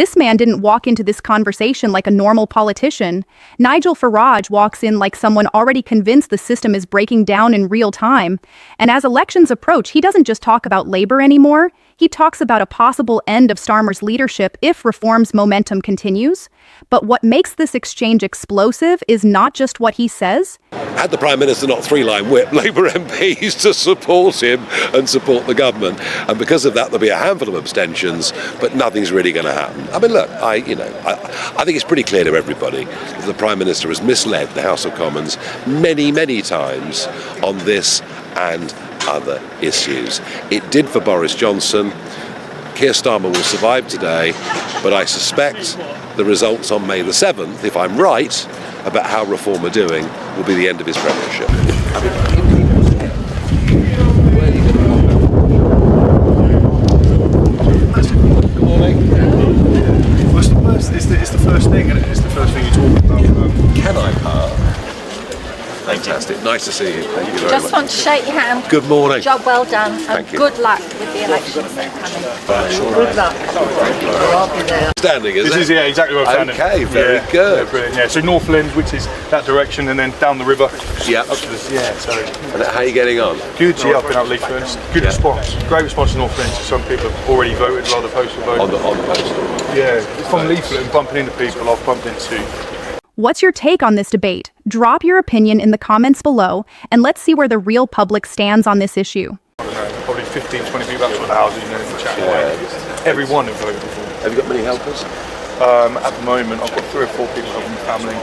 This man didn't walk into this conversation like a normal politician. Nigel Farage walks in like someone already convinced the system is breaking down in real time. And as elections approach, he doesn't just talk about Labour anymore. He talks about a possible end of Starmer's leadership if reform's momentum continues. But what makes this exchange explosive is not just what he says. Had the Prime Minister not three-line whip Labour MPs to support him and support the government, and because of that there'll be a handful of abstentions, but nothing's really going to happen. I mean, look, I think it's pretty clear to everybody that the Prime Minister has misled the House of Commons many, many times on this and other issues. It did for Boris Johnson. Keir Starmer will survive today, but I suspect the results on May the 7th, if I'm right about how Reform are doing, will be the end of his premiership. Good morning. Well, it's the first thing, isn't it? It's the first thing you talk about. Can I park? Fantastic. Nice to see you. Thank you very Just much. want to shake your hand. Good morning. Job well done. Thank And you. good luck with the elections that are coming. Good luck. I'll be there. Standing, is This it? is exactly what I'm standing. Okay, very Yeah, good. Yeah, brilliant. Yeah, so Northland, which is that direction, and then down the river. Yeah. Up to the, yeah, so And how are you getting on? good. Yeah, I've been out late first. Good response. Great response to Northland. So some people have already voted, rather postal vote. On the postal. Yeah, from leaflet and bumping into people, I've bumped into. What's your take on this debate? Drop your opinion in the comments below, and let's see where the real public stands on this issue. I don't know, probably 15, 20 people outside the houses, in the chat away. Everyone who voted for. Have you got many helpers? At the moment, I've got 3 or 4 people helping my family.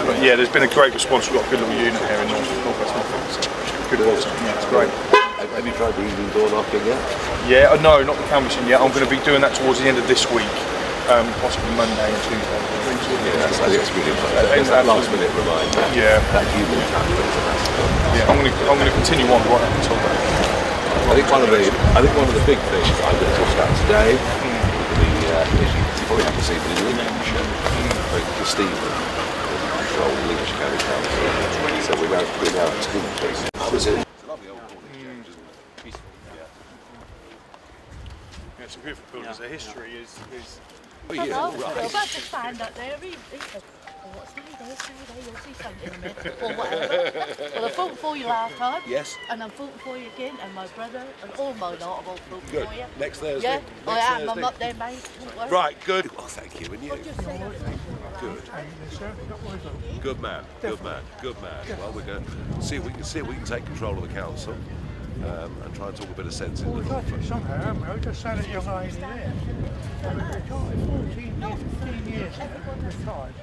But yeah, there's been a great response. We've got a good little unit here in Northwest Norfolk. So good water. Yeah, it's great. Have you tried the evening door knocking yet? Yeah, no, not the canvassing yet. I'm going to be doing that towards the end of this week, possibly Monday and Tuesday. Yeah, I think it's really important. It's that last minute reminder. Yeah. That human factor is a massive one. Yeah, I'm going to continue on right up until then. I think one of the big things I'm going to talk about today, the issue you probably haven't seen in Lincolnshire, the Stephen, the control Lincolnshire County Council. So we're now at school place. I was in. It's a lovely old building, isn't it? Peaceful. Yeah, it's a beautiful building. The history is. Oh yeah, I'm right. about to find out there. He said, oh, what's stay there, you'll see something in a minute, or whatever. Well, I fought for you last time. Yes. And I'm fought for you again, and my brother, and all my lot have all fought Good. for you. Next Thursday. Yeah, Next I am. Thursday. I'm up there, mate. Don't worry. Right, good. Well, thank you, and you. Just say that. Good. Good man. Good man. Good man. Well, we're going to see if we can take control of the council and try and talk a bit of sense into it. Somehow, haven't we? I just had a young lady there. I'm retired, 15 years now, retired.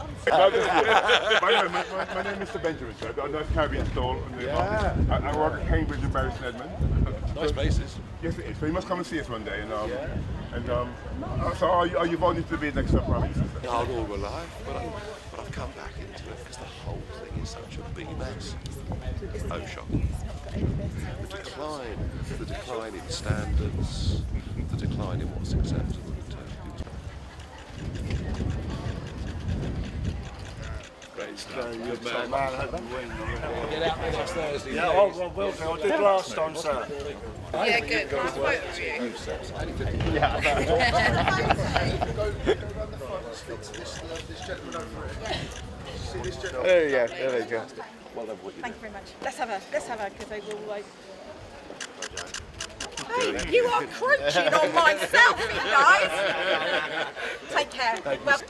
My name is Mr. Benjamin, sir. I'm a Caribbean stall. I work at Cambridge and Barry Edmond. Nice places. Yes, it is. So you must come and see us one day. So are you voting to be next up, Prime Minister? Not all my life, but I've come back into it because the whole thing is such a big mess. Oh, shocking. The decline in standards, the decline in what's acceptable in terms of great stuff. Good man. Get out there next Thursday. Yeah, I will do. I did last time, sir. Yeah, good. Nice photo of you. There you go. Thank you very much. Let's have a because they will like. Hey, you are crunching on my selfie, guys. Take care. Well,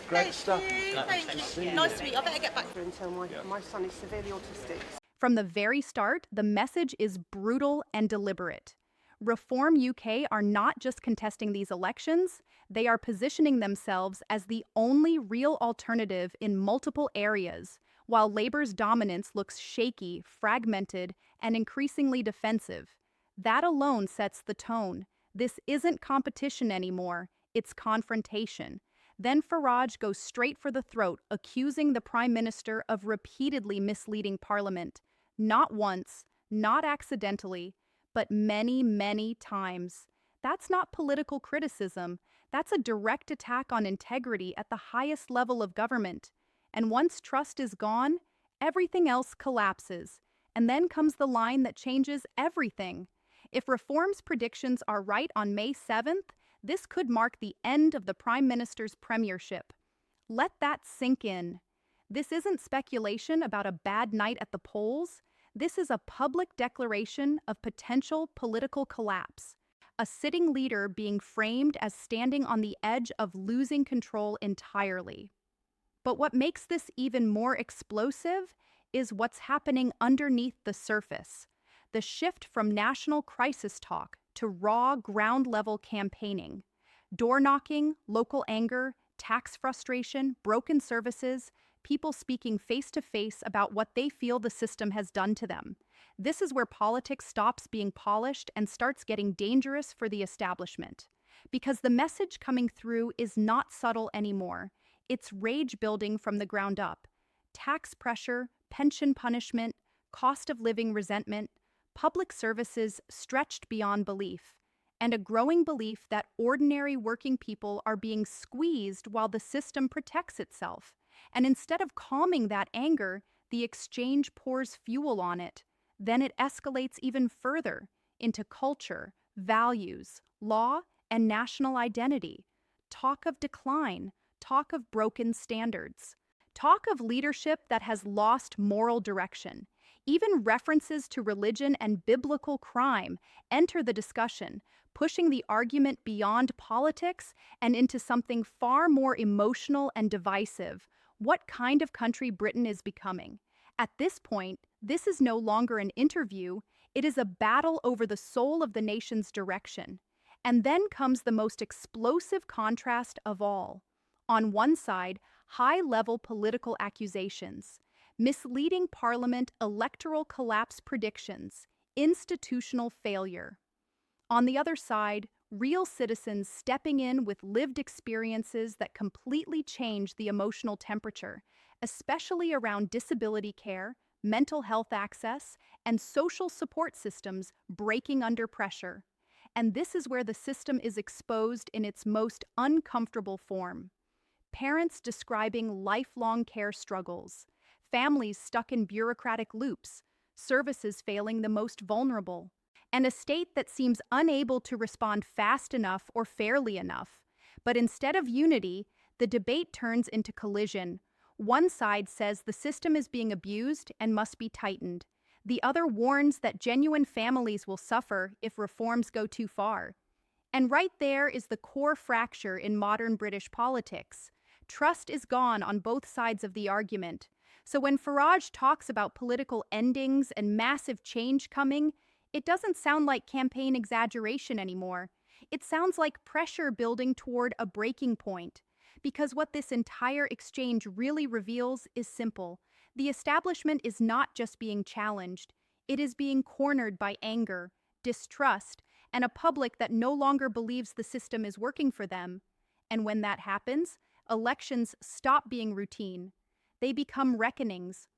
Great stuff. Thank you. Nice to meet you. I better get back. Until my son is severely autistic. From the very start, the message is brutal and deliberate. Reform UK are not just contesting these elections, they are positioning themselves as the only real alternative in multiple areas, while Labour's dominance looks shaky, fragmented, and increasingly defensive. That alone sets the tone. This isn't competition anymore, it's confrontation. Then Farage goes straight for the throat, accusing the Prime Minister of repeatedly misleading Parliament. Not once, not accidentally, but many, many times. That's not political criticism. That's a direct attack on integrity at the highest level of government. And once trust is gone, everything else collapses. And then comes the line that changes everything. If Reform's predictions are right on May 7th, this could mark the end of the Prime Minister's premiership. Let that sink in. This isn't speculation about a bad night at the polls. This is a public declaration of potential political collapse. A sitting leader being framed as standing on the edge of losing control entirely. But what makes this even more explosive is what's happening underneath the surface. The shift from national crisis talk to raw ground-level campaigning. Door-knocking, local anger, tax frustration, broken services, people speaking face-to-face about what they feel the system has done to them. This is where politics stops being polished and starts getting dangerous for the establishment. Because the message coming through is not subtle anymore. It's rage building from the ground up. Tax pressure, pension punishment, cost of living resentment, public services stretched beyond belief, and a growing belief that ordinary working people are being squeezed while the system protects itself. And instead of calming that anger, the exchange pours fuel on it. Then it escalates even further into culture, values, law, and national identity. Talk of decline, talk of broken standards, talk of leadership that has lost moral direction. Even references to religion and biblical crime enter the discussion, pushing the argument beyond politics and into something far more emotional and divisive. What kind of country Britain is becoming? At this point, this is no longer an interview, it is a battle over the soul of the nation's direction. And then comes the most explosive contrast of all. On one side, high-level political accusations, misleading Parliament electoral collapse predictions, institutional failure. On the other side, real citizens stepping in with lived experiences that completely change the emotional temperature, especially around disability care, mental health access, and social support systems breaking under pressure. And this is where the system is exposed in its most uncomfortable form. Parents describing lifelong care struggles, families stuck in bureaucratic loops, services failing the most vulnerable, and a state that seems unable to respond fast enough or fairly enough. But instead of unity, the debate turns into collision. One side says the system is being abused and must be tightened. The other warns that genuine families will suffer if reforms go too far. And right there is the core fracture in modern British politics. Trust is gone on both sides of the argument. So when Farage talks about political endings and massive change coming, it doesn't sound like campaign exaggeration anymore. It sounds like pressure building toward a breaking point. Because what this entire exchange really reveals is simple. The establishment is not just being challenged. It is being cornered by anger, distrust, and a public that no longer believes the system is working for them. And when that happens, elections stop being routine. They become reckonings,